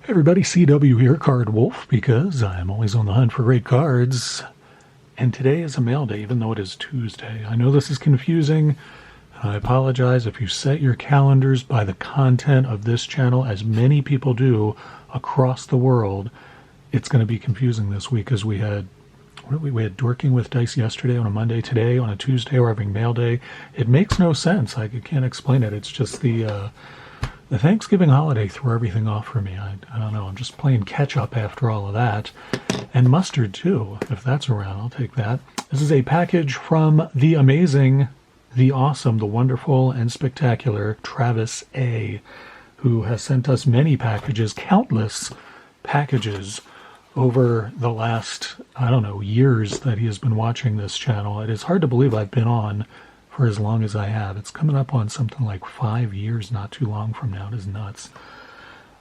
Hey everybody, CW here, Card Wolf, because I'm always on the hunt for great cards. And today is a mail day, even though it is Tuesday. I know this is confusing, and I apologize if you set your calendars by the content of this channel, as many people do across the world. It's going to be confusing this week, as we had Dorking with dice yesterday on a Monday, today on a Tuesday we're having mail day. It makes no sense. I can't explain it. It's just the Thanksgiving holiday threw everything off for me. I don't know. I'm just playing catch up after all of that. And mustard, too. If that's around, I'll take that. This is a package from the amazing, the awesome, the wonderful, and spectacular Travis A., who has sent us many packages, countless packages, over the last, I don't know, years that he has been watching this channel. It is hard to believe I've been on for as long as I have. It's coming up on something like 5 years, not too long from now. It is nuts.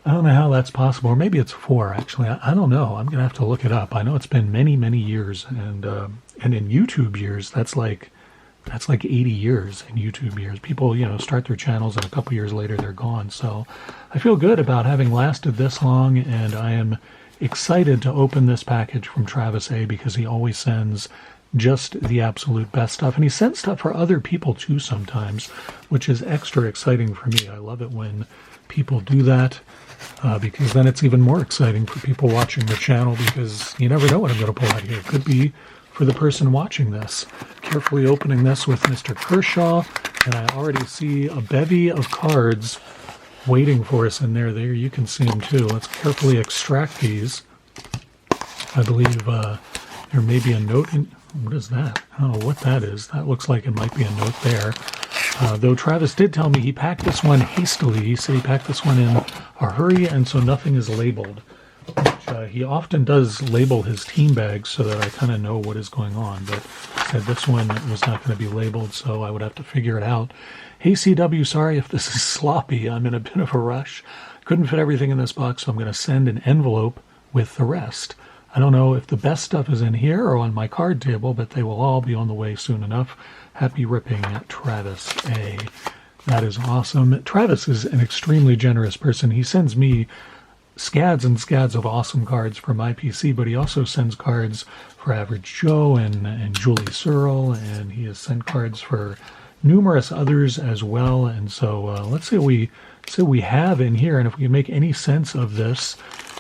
I don't know how that's possible, or maybe it's 4, actually. I don't know. I'm going to have to look it up. I know it's been many, many years, and in YouTube years, that's like 80 years in YouTube years. People, start their channels, and a couple years later, they're gone. So I feel good about having lasted this long, and I am excited to open this package from Travis A., because he always sends just the absolute best stuff. And he sends stuff for other people too sometimes, which is extra exciting for me. I love it when people do that, because then it's even more exciting for people watching the channel, because you never know what I'm going to pull out here. It could be for the person watching this. Carefully opening this with Mr. Kershaw, and I already see a bevy of cards waiting for us in there. There, you can see them too. Let's carefully extract these. I believe there may be a note in... What is that? I don't know what that is. That looks like it might be a note there. Though Travis did tell me he packed this one hastily. He said he packed this one in a hurry, and so nothing is labeled. Which, he often does label his team bags so that I kind of know what is going on. But he said this one was not going to be labeled, so I would have to figure it out. Hey CW, sorry if this is sloppy. I'm in a bit of a rush. Couldn't fit everything in this box, so I'm going to send an envelope with the rest. I don't know if the best stuff is in here or on my card table, but they will all be on the way soon enough. Happy ripping, Travis A. That is awesome. Travis is an extremely generous person. He sends me scads and scads of awesome cards for my PC, but he also sends cards for Average Joe and Julie Searle, and he has sent cards for numerous others as well. And so let's see what we have in here, and if we can make any sense of this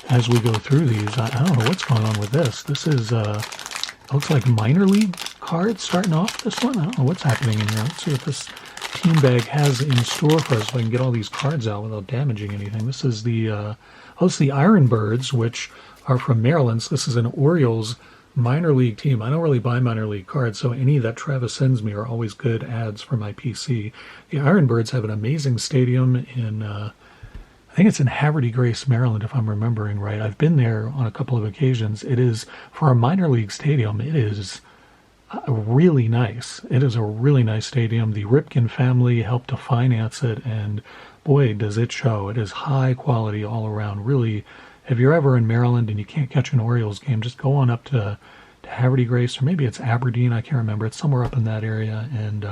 as we go through these. I don't know what's going on with this. This is, looks like minor league cards starting off this one. I don't know what's happening in here. Let's see what this team bag has in store for us so I can get all these cards out without damaging anything. This is the, it's the Iron Birds, which are from Maryland. So this is an Orioles minor league team. I don't really buy minor league cards, so any that Travis sends me are always good ads for my PC. The Iron Birds have an amazing stadium in... I think it's in Haverty Grace, Maryland, if I'm remembering right. I've been there on a couple of occasions. It is, for a minor league stadium, it is really nice. It is a really nice stadium. The Ripken family helped to finance it, and boy, does it show. It is high quality all around. Really, if you're ever in Maryland and you can't catch an Orioles game, just go on up to Haverty Grace, or maybe it's Aberdeen, I can't remember. It's somewhere up in that area, and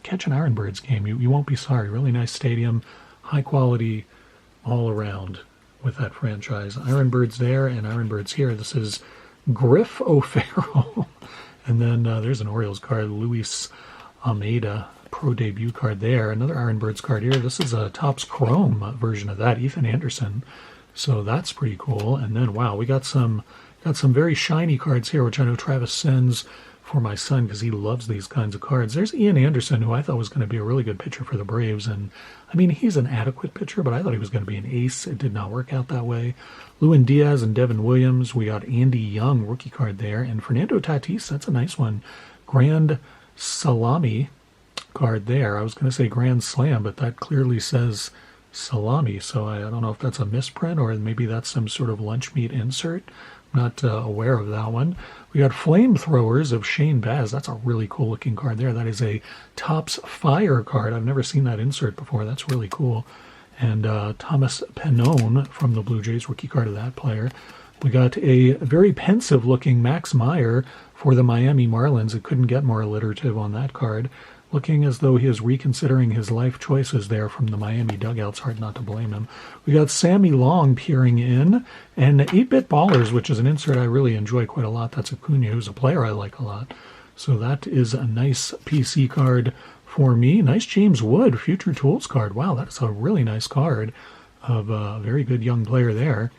catch an Iron Birds game. You won't be sorry. Really nice stadium. High quality all around with that franchise. Iron Birds there and Iron Birds here. This is Griff O'Farrell. And then there's an Orioles card, Luis Almeida, pro debut card there. Another Iron Birds card here. This is a Topps Chrome version of that, Ethan Anderson. So that's pretty cool. And then, wow, we got some very shiny cards here, which I know Travis sends for my son because he loves these kinds of cards. There's Ian Anderson, who I thought was going to be a really good pitcher for the Braves, and I mean, he's an adequate pitcher, but I thought he was going to be an ace. It did not work out that way. Lewin Diaz and Devin Williams. We got Andy Young, rookie card there, and Fernando Tatis. That's a nice one. Grand Salami card there. I was going to say Grand Slam, but that clearly says Salami, so I don't know if that's a misprint or maybe that's some sort of lunch meat insert. Not aware of that one. We got Flamethrowers of Shane Baz. That's a really cool looking card there. That is a Topps Fire card. I've never seen that insert before. That's really cool. And Thomas Pannone from the Blue Jays, rookie card of that player. We got a very pensive looking Max Meyer for the Miami Marlins. It couldn't get more alliterative on that card. looking as though he is reconsidering his life choices there from the Miami dugouts. Hard not to blame him. We got Sammy Long peering in, and 8-Bit Ballers, which is an insert I really enjoy quite a lot. That's Acuna, who's a player I like a lot. So that is a nice PC card for me. Nice James Wood Future Tools card. Wow, that's a really nice card of a very good young player there.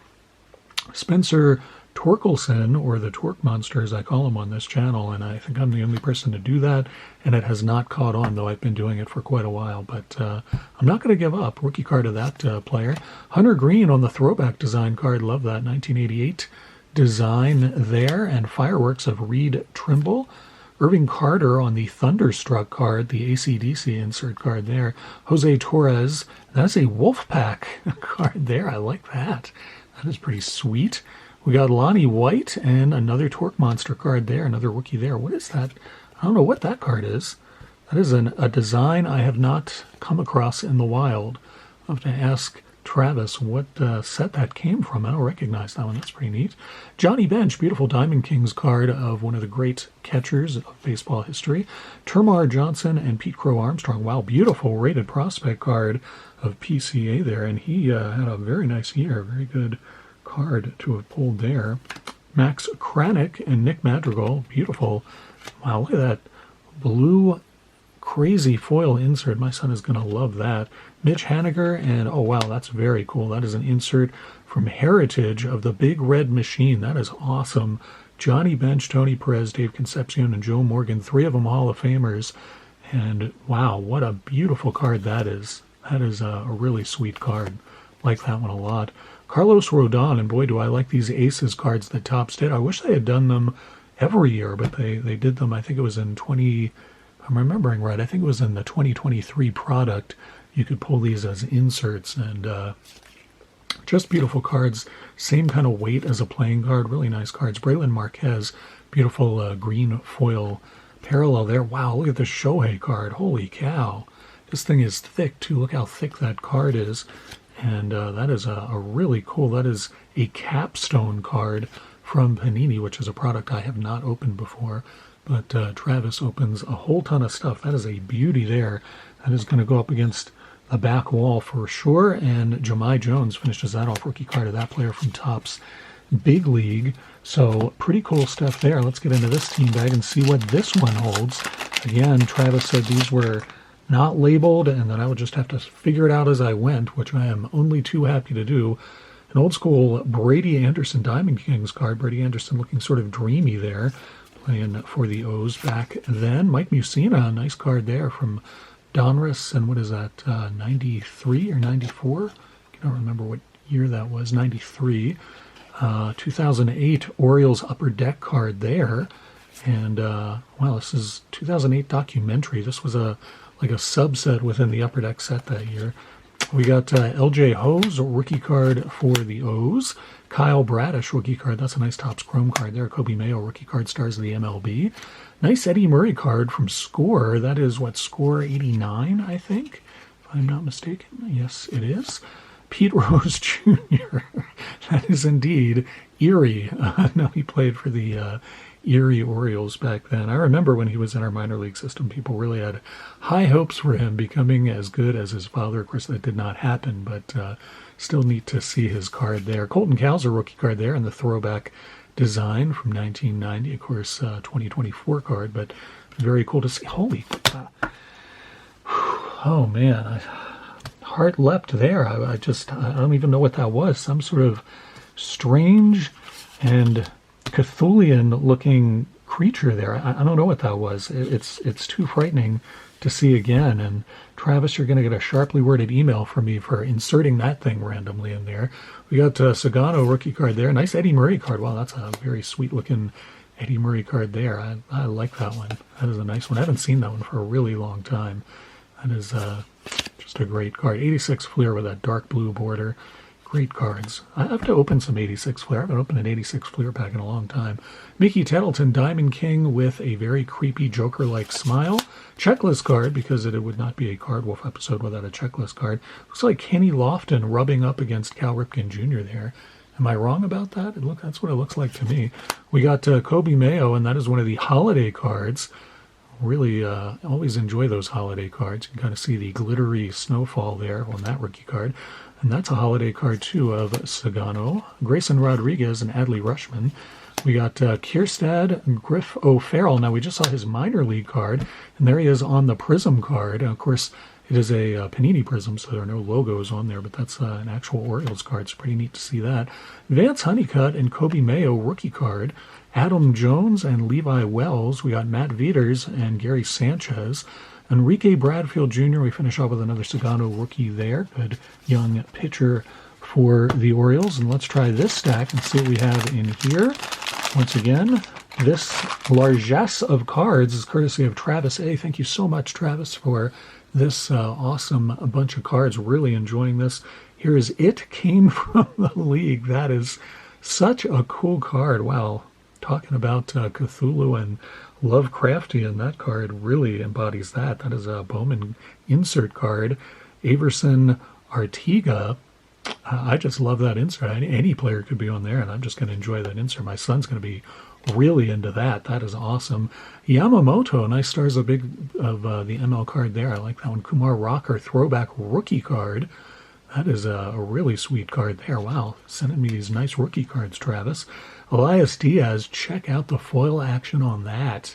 Spencer Torkelson, or the Torque Monster as I call him on this channel, and I think I'm the only person to do that, and it has not caught on, though I've been doing it for quite a while, but I'm not going to give up. Rookie card of that player. Hunter Green on the throwback design card, love that 1988 design there, and Fireworks of Reed Trimble. Irving Carter on the Thunderstruck card, the AC/DC insert card there. Jose Torres, that's a Wolfpack card there, I like that. That is pretty sweet. We got Lonnie White and another Torque Monster card there, another rookie there. What is that? I don't know what that card is. That is a design I have not come across in the wild. I'll have to ask Travis what set that came from. I don't recognize that one. That's pretty neat. Johnny Bench, beautiful Diamond Kings card of one of the great catchers of baseball history. Termar Johnson and Pete Crow Armstrong. Wow, beautiful rated prospect card of PCA there. And he had a very nice year. Very good card to have pulled there. Max Kranick and Nick Madrigal. Beautiful. Wow, look at that blue crazy foil insert. My son is going to love that. Mitch Haniger, and oh wow, that's very cool. That is an insert from Heritage of the Big Red Machine. That is awesome. Johnny Bench, Tony Perez, Dave Concepcion, and Joe Morgan, 3 of them Hall of Famers. And wow, what a beautiful card that is. That is a really sweet card. Like that one a lot. Carlos Rodon, and boy, do I like these Aces cards that Topps did. I wish they had done them every year, but they did them, I think it was in I'm remembering right, I think it was in the 2023 product. You could pull these as inserts, and just beautiful cards. Same kind of weight as a playing card. Really nice cards. Braylon Marquez, beautiful green foil parallel there. Wow, look at the Shohei card. Holy cow. This thing is thick, too. Look how thick that card is. And that is a really cool, that is a capstone card from Panini, which is a product I have not opened before. But Travis opens a whole ton of stuff. That is a beauty there. That is going to go up against the back wall for sure. And Jahmai Jones finishes that off. Rookie card of that player from Topps Big League. So pretty cool stuff there. Let's get into this team bag and see what this one holds. Again, Travis said these were not labeled and that I would just have to figure it out as I went, which I am only too happy to do. An old school Brady Anderson Diamond Kings card. Brady Anderson looking sort of dreamy there, playing for the O's back then. Mike Mussina, a nice card there from Donruss, and what is that, 93 or 94? I don't remember what year that was, 93. 2008 Orioles Upper Deck card there. And, wow, this is 2008 documentary. This was like a subset within the Upper Deck set that year. We got LJ Hose, rookie card for the O's. Kyle Bradish, rookie card. That's a nice Topps Chrome card there. Kobe Mayo, rookie card, stars of the MLB. Nice Eddie Murray card from Score. That is, what, Score 89, I think, if I'm not mistaken. Yes, it is. Pete Rose Jr. That is indeed Erie. No, he played for the Erie Orioles back then. I remember when he was in our minor league system, people really had high hopes for him becoming as good as his father. Of course, that did not happen, but still neat to see his card there. Colton Cowser, rookie card there, and the throwback design from 1990, of course, 2024 card, but very cool to see. Holy, oh man, heart leapt there. I don't even know what that was. Some sort of strange and Cthulhian looking creature there. I don't know what that was. It's too frightening to see again. And Travis, you're going to get a sharply worded email from me for inserting that thing randomly in there. We got Sagano rookie card there. Nice Eddie Murray card. Wow, that's a very sweet looking Eddie Murray card there. I like that one. That is a nice one. I haven't seen that one for a really long time. That is just a great card. 86 Fleer with that dark blue border. Great cards. I have to open some 86 Fleer. I haven't opened an 86 Fleer pack in a long time. Mickey Tettleton, Diamond King with a very creepy Joker-like smile. Checklist card, because it would not be a Card Wolf episode without a checklist card. Looks like Kenny Lofton rubbing up against Cal Ripken Jr. there. Am I wrong about that? That's what it looks like to me. We got Kobe Mayo, and that is one of the holiday cards. Really always enjoy those holiday cards. You can kind of see the glittery snowfall there on that rookie card. And that's a holiday card, too, of Sagano, Grayson Rodriguez, and Adley Rushman. We got Kierstad Griff O'Farrell. Now, we just saw his minor league card, and there he is on the Prism card. Of course, it is a Panini Prism, so there are no logos on there, but that's an actual Orioles card. It's pretty neat to see that. Vance Honeycutt and Kobe Mayo rookie card. Adam Jones and Levi Wells. We got Matt Vieters and Gary Sanchez. Enrique Bradfield Jr. We finish off with another Sagano rookie there. Good young pitcher for the Orioles. And let's try this stack and see what we have in here. Once again, this largesse of cards is courtesy of Travis A. Thank you so much, Travis, for this awesome bunch of cards. Really enjoying this. Here is It Came From the League. That is such a cool card. Wow. Talking about Cthulhu and Lovecraftian, that card really embodies that. That is a Bowman insert card. Averson Artiga. I just love that insert. Any player could be on there, and I'm just going to enjoy that insert. My son's going to be really into that. That is awesome. Yamamoto, nice stars of the ML card there. I like that one. Kumar Rocker throwback rookie card. That is a really sweet card there. Wow, sending me these nice rookie cards, Travis. Elias Diaz, check out the foil action on that.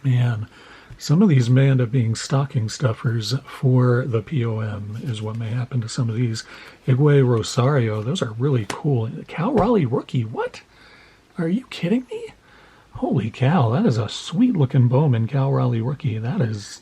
Man, some of these may end up being stocking stuffers for the POM is what may happen to some of these. Igwe Rosario, those are really cool. Cal Raleigh rookie, what? Are you kidding me? Holy cow, that is a sweet-looking Bowman Cal Raleigh rookie. That is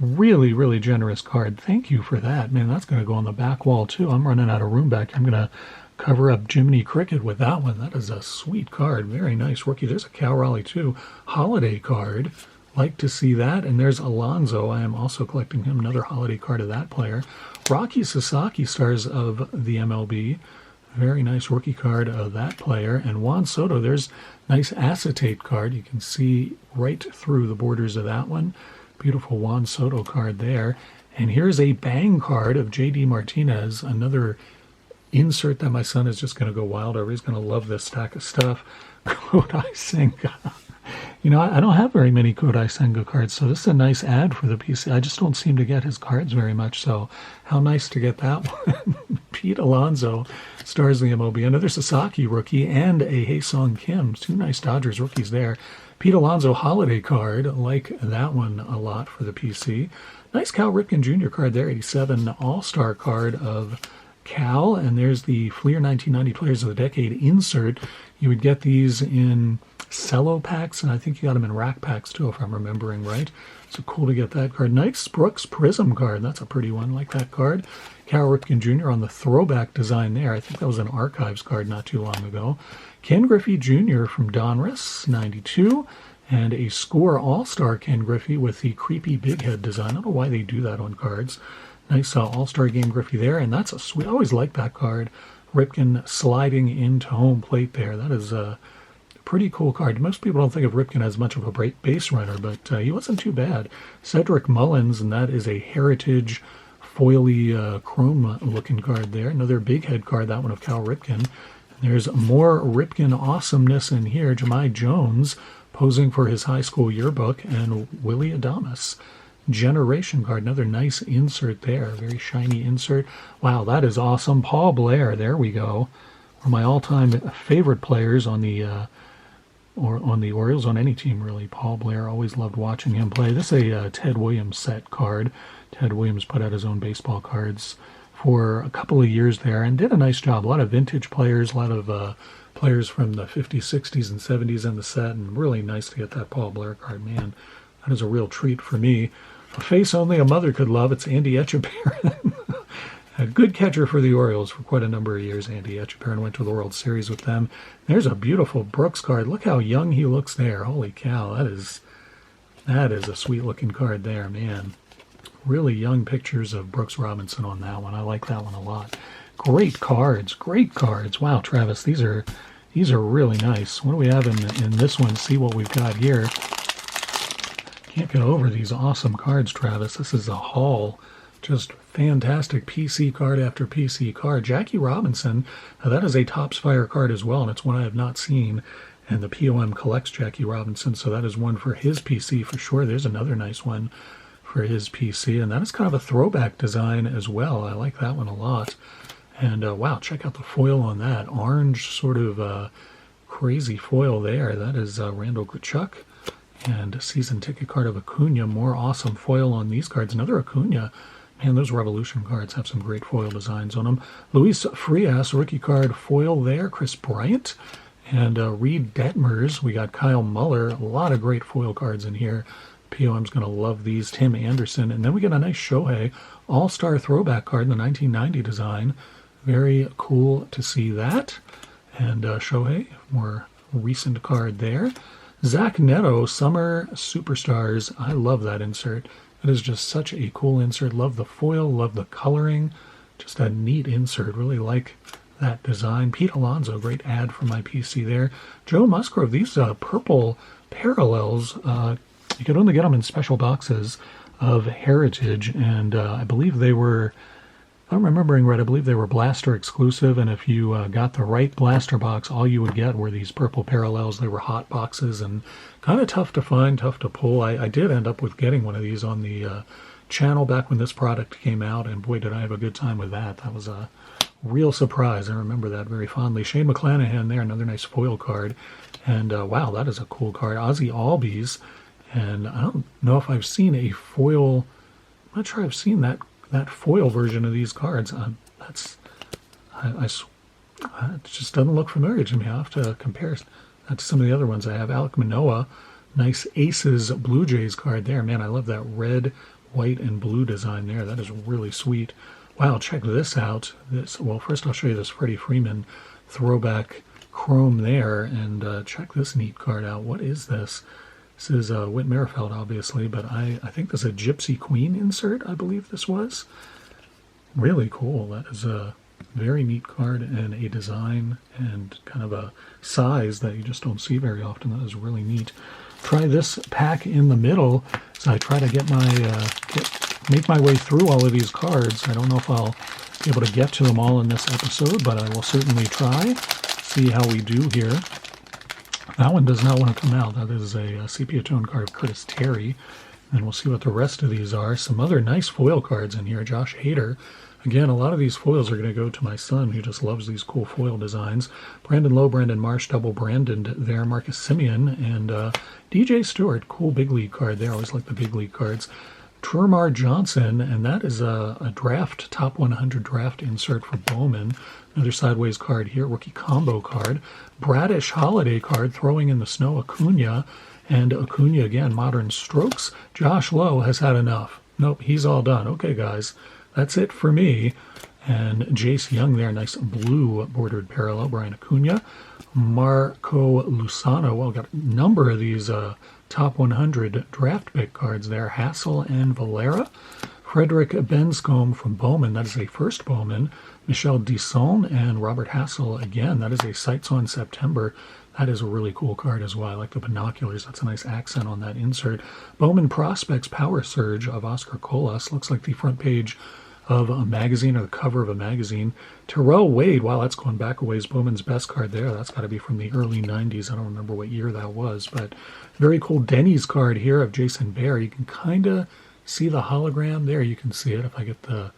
really, really generous card. Thank you for that. Man, that's going to go on the back wall, too. I'm running out of room back. I'm going to cover up Jiminy Cricket with that one. That is a sweet card. Very nice rookie. There's a Cal Raleigh, too. Holiday card. Like to see that. And there's Alonzo. I am also collecting him. Another holiday card of that player. Rocky Sasaki, stars of the MLB. Very nice rookie card of that player. And Juan Soto, there's nice acetate card. You can see right through the borders of that one. Beautiful Juan Soto card there. And here's a bang card of J.D. Martinez, another insert that my son is just going to go wild over. He's going to love this stack of stuff. Kodai Senga. You know, I don't have very many Kodai Senga cards, so this is a nice ad for the PC. I just don't seem to get his cards very much, so how nice to get that one. Pete Alonso, stars of the MLB. Another Sasaki rookie and a Hae-Sung Kim. Two nice Dodgers rookies there. Pete Alonso holiday card, like that one a lot for the PC. Nice Cal Ripken Jr. card there, 87 All-Star card of Cal, and there's the Fleer 1990 Players of the Decade insert. You would get these in cello packs, and I think you got them in rack packs too, if I'm remembering right. So cool to get that card. Nice Brooks Prism card. That's a pretty one. Like that card. Cal Ripken Jr. on the throwback design there. I think that was an Archives card not too long ago. Ken Griffey Jr. from Donruss, 92. And a Score All-Star Ken Griffey with the creepy big head design. I don't know why they do that on cards. Nice All-Star Game Griffey there. And that's a sweet, I always like that card. Ripken sliding into home plate there. That is a pretty cool card. Most people don't think of Ripken as much of a base runner, but he wasn't too bad. Cedric Mullins, and that is a Heritage foily chrome-looking card there. Another big head card, that one of Cal Ripken. There's more Ripken awesomeness in here. Jahmai Jones posing for his high school yearbook, and Willie Adames. Generation card, another nice insert there. Very shiny insert. Wow, that is awesome. Paul Blair, there we go. One of my all-time favorite players on the Orioles, on any team really. Paul Blair, always loved watching him play. This is a Ted Williams set card. Ted Williams put out his own baseball cards for a couple of years there and did a nice job. A lot of vintage players, a lot of players from the 50s, 60s, and 70s in the set, and really nice to get that Paul Blair card. Man, that is a real treat for me. A face only a mother could love. It's Andy Etchebarren. A good catcher for the Orioles for quite a number of years. Andy Etchebarren went to the World Series with them. There's a beautiful Brooks card. Look how young he looks there. Holy cow, that is a sweet-looking card there, man. Really young pictures of Brooks Robinson on that one. I like that one a lot. Great cards, great cards. Wow, Travis, these are really nice. What do we have in this one? See what we've got here. Can't get over these awesome cards, Travis. This is a haul. Just fantastic PC card after PC card. Jackie Robinson, that is a Topps Fire card as well, and it's one I have not seen. And the POM collects Jackie Robinson, so that is one for his PC for sure. There's another nice one for his PC, and that is kind of a throwback design as well. I like that one a lot. And wow, check out the foil on that. Orange sort of crazy foil there. That is Randall Grichuk. And a season ticket card of Acuna. More awesome foil on these cards. Another Acuna. Man, those Revolution cards have some great foil designs on them. Luis Frias, rookie card foil there. Chris Bryant. And Reed Detmers. We got Kyle Muller. A lot of great foil cards in here. POM's going to love these. Tim Anderson. And then we get a nice Shohei All-Star throwback card in the 1990 design. Very cool to see that. And Shohei, more recent card there. Zach Neto, Summer Superstars. I love that insert. It is just such a cool insert. Love the foil, love the coloring. Just a neat insert. Really like that design. Pete Alonso, great ad for my PC there. Joe Musgrove, these purple parallels, you could only get them in special boxes of Heritage, and I believe they were, if I'm remembering right, I believe they were Blaster exclusive, and if you got the right Blaster box, all you would get were these purple parallels. They were hot boxes and kind of tough to find, tough to pull. I did end up with getting one of these on the channel back when this product came out, and boy, did I have a good time with that. That was a real surprise. I remember that very fondly. Shane McClanahan there, another nice foil card. And wow, that is a cool card. Ozzy Albies, and I don't know if I've seen a foil, I'm not sure I've seen that foil version of these cards. It just doesn't look familiar to me. I'll have to compare that to some of the other ones I have. Alek Manoah, nice Aces Blue Jays card there. Man, I love that red, white, and blue design there. That is really sweet. Wow, check this out. Well, first I'll show you this Freddie Freeman throwback chrome there, and check this neat card out. What is this? This is Whit Merrifield, obviously, but I think this is a Gypsy Queen insert, I believe this was. Really cool. That is a very neat card and a design and kind of a size that you just don't see very often. That is really neat. Try this pack in the middle as I try to get make my way through all of these cards. I don't know if I'll be able to get to them all in this episode, but I will certainly try. See how we do here. That one does not want to come out. That is a sepia tone card of Curtis Terry. And we'll see what the rest of these are. Some other nice foil cards in here. Josh Hader. Again, a lot of these foils are going to go to my son, who just loves these cool foil designs. Brandon Lowe, Brandon Marsh, double Brandon there. Marcus Simeon and DJ Stewart. Cool big league card there. I always like the big league cards. Termar Johnson, and that is a draft, top 100 draft insert for Bowman. Another sideways card here, rookie combo card. Bradish holiday card, throwing in the snow, Acuna. And Acuna again, modern strokes. Josh Lowe has had enough. Nope, he's all done. Okay, guys, that's it for me. And Jace Young there, nice blue bordered parallel. Brian Acuna. Marco Lusano. Well, got a number of these top 100 draft pick cards there. Hassel and Valera. Frederick Benscombe from Bowman. That is a first Bowman. Michel Disson and Robert Hassel again. That is a Sights on September. That is a really cool card as well. I like the binoculars. That's a nice accent on that insert. Bowman Prospects Power Surge of Oscar Colas. Looks like the front page of a magazine or the cover of a magazine. Terrell Wade. Wow, that's going back a ways. Bowman's best card there. That's got to be from the early 90s. I don't remember what year that was, but very cool Denny's card here of Jason Bear. You can kind of see the hologram there. You can see it if I get the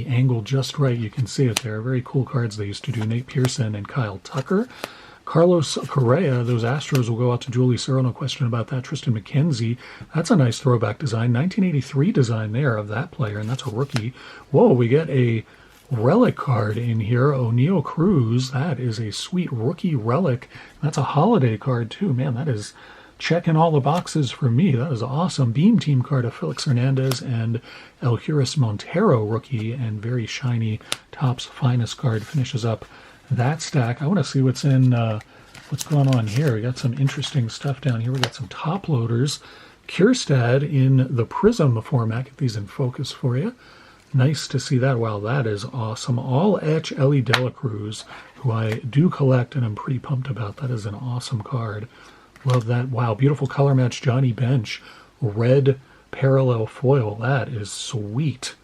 angle just right. You can see it there. Very cool cards they used to do. Nate Pearson and Kyle Tucker. Carlos Correa, those Astros will go out to Julie Searle, no question about that. Tristan McKenzie, that's a nice throwback design. 1983 design there of that player, and that's a rookie. Whoa, we get a relic card in here. O'Neal Cruz, that is a sweet rookie relic. That's a holiday card too. Man, that is checking all the boxes for me. That is awesome. Beam Team card of Felix Hernandez and Elhuris Montero, rookie, and very shiny Topps Finest card finishes up that stack. I want to see what's going on here. We got some interesting stuff down here. We got some top loaders. Kierstad in the Prism format. Get these in focus for you. Nice to see that. Wow, that is awesome. All etch Ellie Dela Cruz, who I do collect and I'm pretty pumped about. That is an awesome card. Love that. Wow, beautiful color match. Johnny Bench, red parallel foil. That is sweet.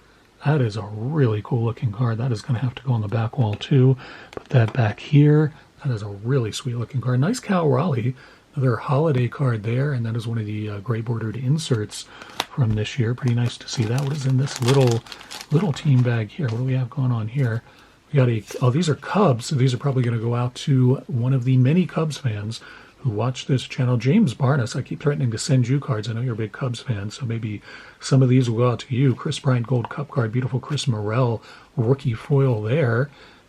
That is a really cool looking card. That is going to have to go on the back wall too. Put that back here. That is a really sweet looking card. Nice Cal Raleigh, another holiday card there, and that is one of the gray bordered inserts from this year. Pretty nice to see that. What is in this little team bag here? What do we have going on here? We got these are Cubs, so these are probably going to go out to one of the many Cubs fans who watch this channel. James Barnes, I keep threatening to send you cards. I know you're a big Cubs fan, so maybe some of these will go out to you. Chris Bryant Gold Cup card, beautiful Chris Morel rookie foil there.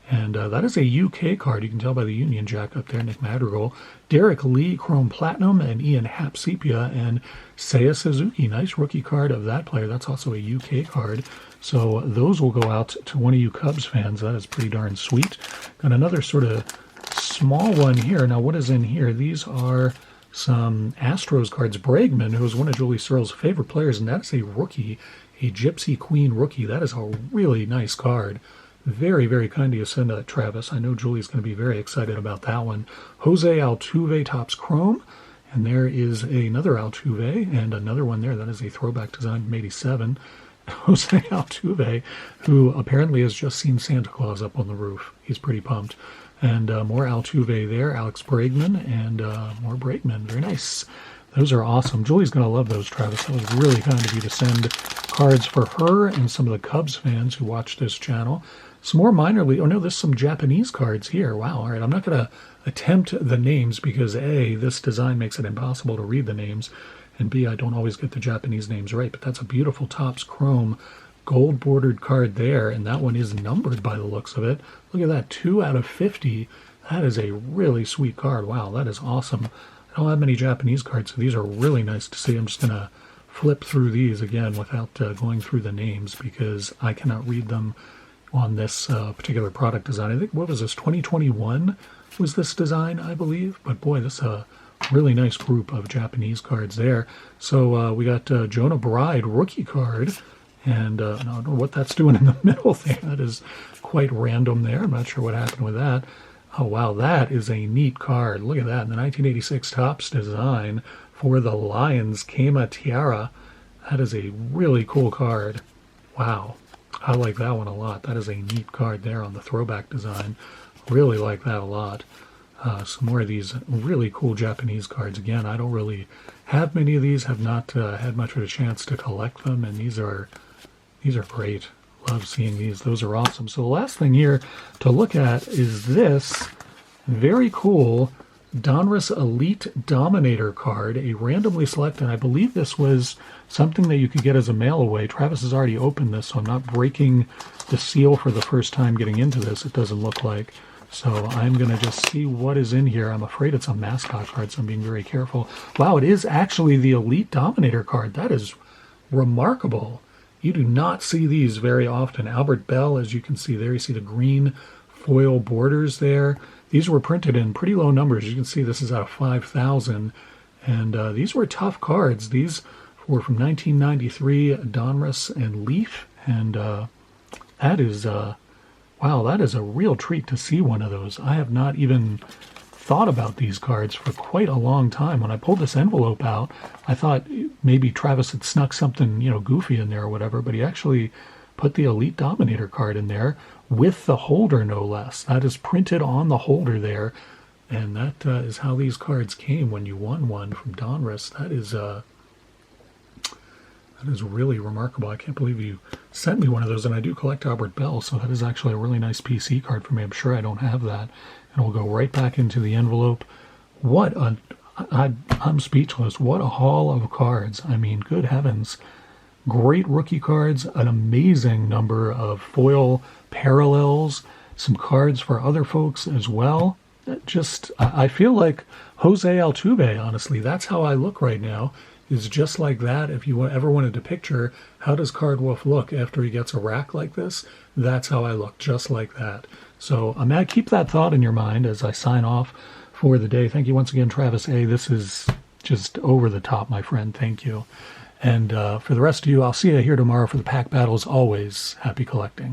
And that is a UK card. You can tell by the Union Jack up there, Nick Madrigal. Derek Lee, Chrome Platinum, and Ian Happ Sepia, and Seiya Suzuki. Nice rookie card of that player. That's also a UK card. So those will go out to one of you Cubs fans. That is pretty darn sweet. Got another sort of small one here. Now, what is in here? These are some Astros cards. Bregman, who is one of Julie Searle's favorite players, and that is a rookie, a Gypsy Queen rookie. That is a really nice card. Very, very kind of you send that, Travis. I know Julie's going to be very excited about that one. Jose Altuve Topps Chrome. And there is another Altuve and another one there. That is a throwback design from 87. Jose Altuve, who apparently has just seen Santa Claus up on the roof. He's pretty pumped. And more Altuve there. Alex Bregman and more Bregman. Very nice. Those are awesome. Julie's going to love those, Travis. That was really kind of you to send cards for her and some of the Cubs fans who watch this channel. Some more minor league. Oh, no, there's some Japanese cards here. Wow. All right. I'm not going to attempt the names because, A, this design makes it impossible to read the names, and B, I don't always get the Japanese names right. But that's a beautiful Topps Chrome gold bordered card there, and that one is numbered by the looks of it. Look at that. 2 out of 50. That is a really sweet card. Wow. That is awesome. I don't have many Japanese cards, so these are really nice to see. I'm just going to flip through these again without going through the names because I cannot read them on this particular product design. I think, what was this, 2021 was this design, I believe. But boy, this is a really nice group of Japanese cards there. So we got Jonah Bride rookie card. And I don't know what that's doing in the middle there. That is quite random there. I'm not sure what happened with that. Oh, wow, that is a neat card. Look at that. The 1986 Topps design for the Lions Kema Tiara. That is a really cool card. Wow. I like that one a lot. That is a neat card there on the throwback design. Really like that a lot. Some more of these really cool Japanese cards. Again, I don't really have many of these. Have not had much of a chance to collect them, and these are great. Love seeing these. Those are awesome. So the last thing here to look at is this very cool Donruss Elite Dominator card, a randomly selected. I believe this was something that you could get as a mail away. Travis has already opened this, so I'm not breaking the seal for the first time getting into this, it doesn't look like. So I'm going to just see what is in here. I'm afraid it's a mascot card, so I'm being very careful. Wow, it is actually the Elite Dominator card. That is remarkable. You do not see these very often. Albert Bell, as you can see there, you see the green foil borders there. These were printed in pretty low numbers. You can see this is out of 5,000. And these were tough cards. These were from 1993, Donruss and Leaf. And that is, wow, that is a real treat to see one of those. I have not even thought about these cards for quite a long time. When I pulled this envelope out, I thought maybe Travis had snuck something, goofy in there or whatever, but he actually put the Elite Dominator card in there with the holder, no less. That is printed on the holder there, and that is how these cards came when you won one from Donruss. That is really remarkable. I can't believe you sent me one of those, and I do collect Albert Bell, so that is actually a really nice PC card for me. I'm sure I don't have that, and we'll go right back into the envelope. I'm speechless. What a haul of cards. I mean, good heavens. Great rookie cards, an amazing number of foil parallels, some cards for other folks as well. I feel like Jose Altuve, honestly. That's how I look right now, is just like that. If you ever wanted to picture how does Card Wolf look after he gets a rack like this, that's how I look, just like that. So I'm going to keep that thought in your mind as I sign off for the day. Thank you once again, Travis A. This is just over the top, my friend. Thank you. And for the rest of you, I'll see you here tomorrow for the pack battles. Always happy collecting.